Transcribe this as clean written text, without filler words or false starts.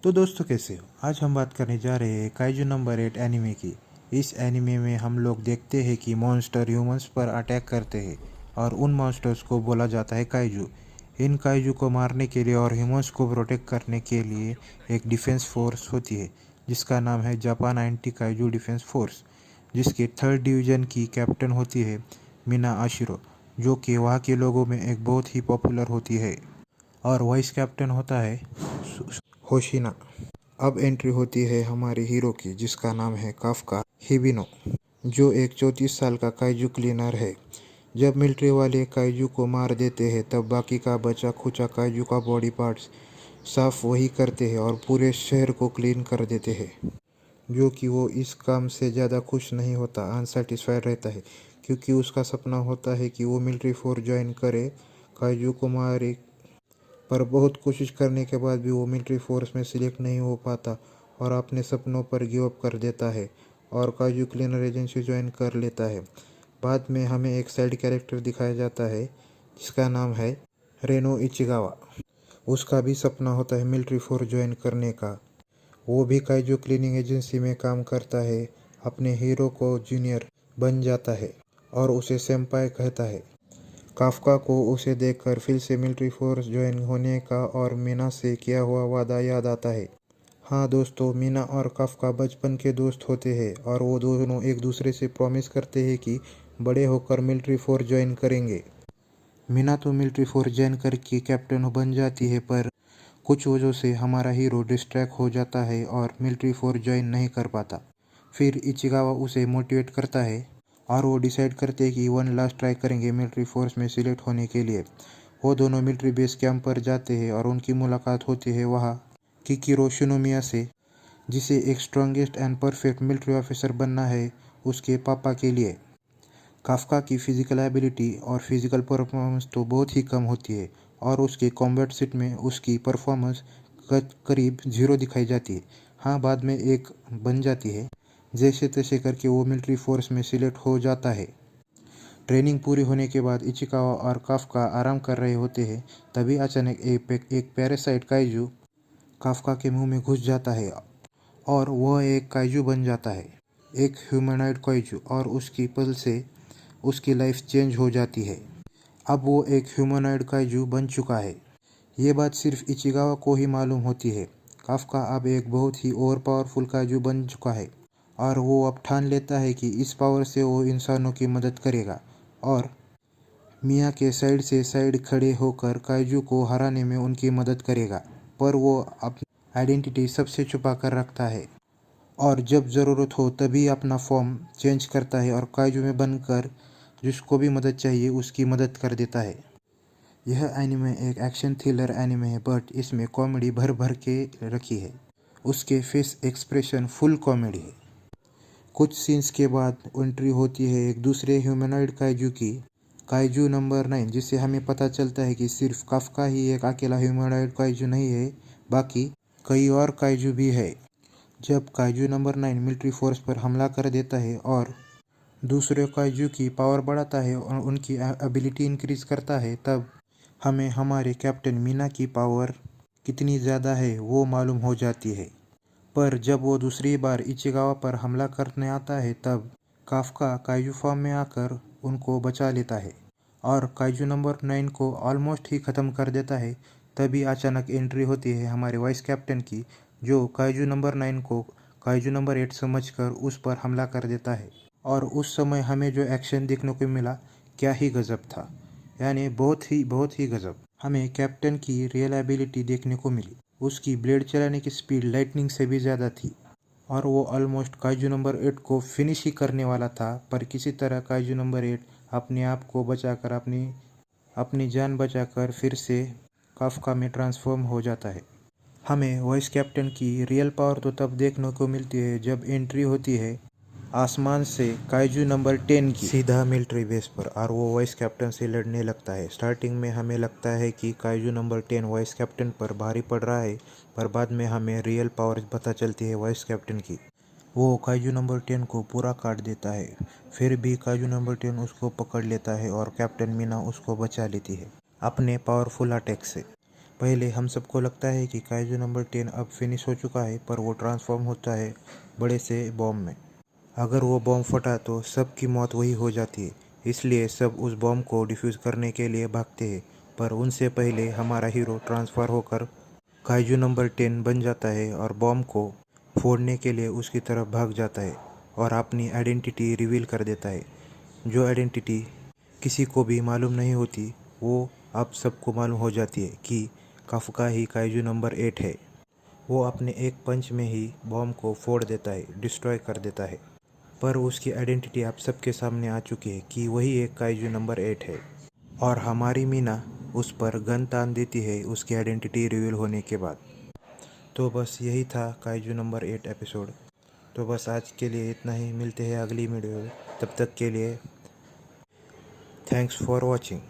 तो दोस्तों कैसे हो। आज हम बात करने जा रहे हैं काइजू नंबर 8 एनिमे की। इस एनिमे में हम लोग देखते हैं कि मॉन्स्टर ह्यूमंस पर अटैक करते हैं और उन मॉन्स्टर्स को बोला जाता है काइजू। इन काइजू को मारने के लिए और ह्यूमंस को प्रोटेक्ट करने के लिए एक डिफेंस फोर्स होती है जिसका नाम है Japan anti kaiju defence force, जिसके 3rd डिवीज़न की कैप्टन होती है मीना आशिरो, जो कि वहाँ के लोगों में एक बहुत ही पॉपुलर होती है। और वाइस कैप्टन होता है होशिना। अब एंट्री होती है हमारे हीरो की, जिसका नाम है काफका हिबिनो, जो एक 34 साल का काइजू क्लीनर है। जब मिलिट्री वाले काइजू को मार देते हैं तब बाकी का बचा खुचा काइजू का बॉडी पार्ट्स साफ वही करते हैं और पूरे शहर को क्लीन कर देते हैं। जो कि वो इस काम से ज़्यादा खुश नहीं होता, अनसेटिस्फाइड रहता है, क्योंकि उसका सपना होता है कि वो मिलिट्री फोर्स ज्वाइन करे, काइजू को मारे। पर बहुत कोशिश करने के बाद भी वो मिलिट्री फोर्स में सिलेक्ट नहीं हो पाता और अपने सपनों पर गिव अप कर देता है और काजू क्लीनर एजेंसी ज्वाइन कर लेता है। बाद में हमें एक साइड कैरेक्टर दिखाया जाता है जिसका नाम है रेनो इचिगावा। उसका भी सपना होता है मिलिट्री फोर्स ज्वाइन करने का। वो भी काइजू क्लीनिंग एजेंसी में काम करता है, अपने हीरो को जूनियर बन जाता है और उसे सेम्पाई कहता है। काफका को उसे देखकर फिर से मिलिट्री फोर्स ज्वाइन होने का और मीना से किया हुआ वादा याद आता है। हाँ दोस्तों, मीना और काफका बचपन के दोस्त होते हैं और वो दोनों एक दूसरे से प्रॉमिस करते हैं कि बड़े होकर मिलिट्री फोर्स ज्वाइन करेंगे। मीना तो मिलिट्री फोर्स ज्वाइन करके कैप्टन बन जाती है, पर कुछ वजह से हमारा हीरो डिस्ट्रैक्ट हो जाता है और मिलिट्री फोर्स ज्वाइन नहीं कर पाता। फिर इचिगावा उसे मोटिवेट करता है और वो डिसाइड करते हैं कि वन लास्ट ट्राई करेंगे मिलिट्री फोर्स में सिलेक्ट होने के लिए। वो दोनों मिलिट्री बेस कैंप पर जाते हैं और उनकी मुलाकात होती है वहाँ किकिरो शिनोमिया से, जिसे एक strongest and perfect military officer बनना है उसके पापा के लिए। काफका की फिजिकल एबिलिटी और फिजिकल परफॉर्मेंस तो बहुत ही कम होती है और उसके कॉम्बैट सीट में उसकी परफॉर्मेंस करीब 0 दिखाई जाती है। हाँ, बाद में एक बन जाती है, जैसे तैसे करके वो मिलिट्री फोर्स में सिलेक्ट हो जाता है। ट्रेनिंग पूरी होने के बाद इचिकावा और काफका आराम कर रहे होते हैं, तभी अचानक एक पैरासाइट काइजू काफका के मुंह में घुस जाता है और वह एक काइजू बन जाता है, एक ह्यूमनॉइड काइजू, और उसकी पल से उसकी लाइफ चेंज हो जाती है। अब वो एक ह्यूमनॉइड काइजू बन चुका है। ये बात सिर्फ इचिगावा को ही मालूम होती है। काफका अब एक बहुत ही ओवर पावरफुल काइजू बन चुका है और वो अब ठान लेता है कि इस पावर से वो इंसानों की मदद करेगा और मिया के साइड से साइड खड़े होकर काइजू को हराने में उनकी मदद करेगा। पर वो अपनी आइडेंटिटी सबसे छुपा कर रखता है और जब ज़रूरत हो तभी अपना फॉर्म चेंज करता है और काइजू में बनकर जिसको भी मदद चाहिए उसकी मदद कर देता है। यह एनिमे एक एक्शन थ्रिलर एनिमे है, बट इसमें कॉमेडी भर भर के रखी है। उसके फेस एक्सप्रेशन फुल कॉमेडी है। कुछ सीन्स के बाद एंट्री होती है एक दूसरे ह्यूमनॉइड काइजू की, काइजू नंबर 9, जिससे हमें पता चलता है कि सिर्फ काफका ही एक अकेला ह्यूमनॉइड काइजू नहीं है, बाकी कई और काइजू भी है। जब काइजू नंबर 9 मिलिट्री फोर्स पर हमला कर देता है और दूसरे काइजू की पावर बढ़ाता है और उनकी एबिलिटी इंक्रीज करता है, तब हमें हमारे कैप्टन मीना की पावर कितनी ज़्यादा है वो मालूम हो जाती है। पर जब वो दूसरी बार इचिगावा पर हमला करने आता है तब काफका काइजू फॉर्म में आकर उनको बचा लेता है और काइजू नंबर 9 को ऑलमोस्ट ही ख़त्म कर देता है। तभी अचानक एंट्री होती है हमारे वाइस कैप्टन की, जो काइजू नंबर 9 को काइजू नंबर 8 समझकर उस पर हमला कर देता है। और उस समय हमें जो एक्शन देखने को मिला, क्या ही गज़ब था, यानी बहुत ही गज़ब। हमें कैप्टन की रियल एबिलिटी देखने को मिली। उसकी ब्लेड चलाने की स्पीड लाइटनिंग से भी ज़्यादा थी और वो ऑलमोस्ट काइजू नंबर 8 को फिनिश ही करने वाला था, पर किसी तरह काइजू नंबर 8 अपने आप को बचाकर अपनी जान बचाकर फिर से काफका में ट्रांसफॉर्म हो जाता है। हमें वाइस कैप्टन की रियल पावर तो तब देखने को मिलती है जब एंट्री होती है आसमान से काइजू नंबर 10 की सीधा मिलिट्री बेस पर और वो वाइस कैप्टन से लड़ने लगता है। स्टार्टिंग में हमें लगता है कि काइजू नंबर 10 वाइस कैप्टन पर भारी पड़ रहा है, पर बाद में हमें रियल पावर पता चलती है वाइस कैप्टन की। वो काइजू नंबर 10 को पूरा काट देता है, फिर भी काइजू नंबर 10 उसको पकड़ लेता है और कैप्टन मीना उसको बचा लेती है अपने पावरफुल अटैक से। पहले हम सबको लगता है कि काइजू नंबर 10 अब फिनिश हो चुका है, पर वो ट्रांसफॉर्म होता है बड़े से बॉम्ब में। अगर वो बॉम्ब फटा तो सबकी मौत वही हो जाती है, इसलिए सब उस बॉम्ब को डिफ्यूज़ करने के लिए भागते हैं। पर उनसे पहले हमारा हीरो ट्रांसफ़र होकर काइजू नंबर 10 बन जाता है और बॉम्ब को फोड़ने के लिए उसकी तरफ भाग जाता है और अपनी आइडेंटिटी रिवील कर देता है। जो आइडेंटिटी किसी को भी मालूम नहीं होती, वो अब सबको मालूम हो जाती है कि काफका ही काइजू नंबर 8 है। वो अपने एक पंच में ही बॉम्ब को फोड़ देता है, डिस्ट्रॉय कर देता है। पर उसकी आइडेंटिटी आप सबके सामने आ चुकी है कि वही एक काइजू नंबर 8 है। और हमारी मीना उस पर गन तान देती है उसकी आइडेंटिटी रिवील होने के बाद। तो बस यही था काइजू नंबर 8 एपिसोड। तो बस आज के लिए इतना ही, मिलते हैं अगली वीडियो में। तब तक के लिए थैंक्स फॉर वॉचिंग।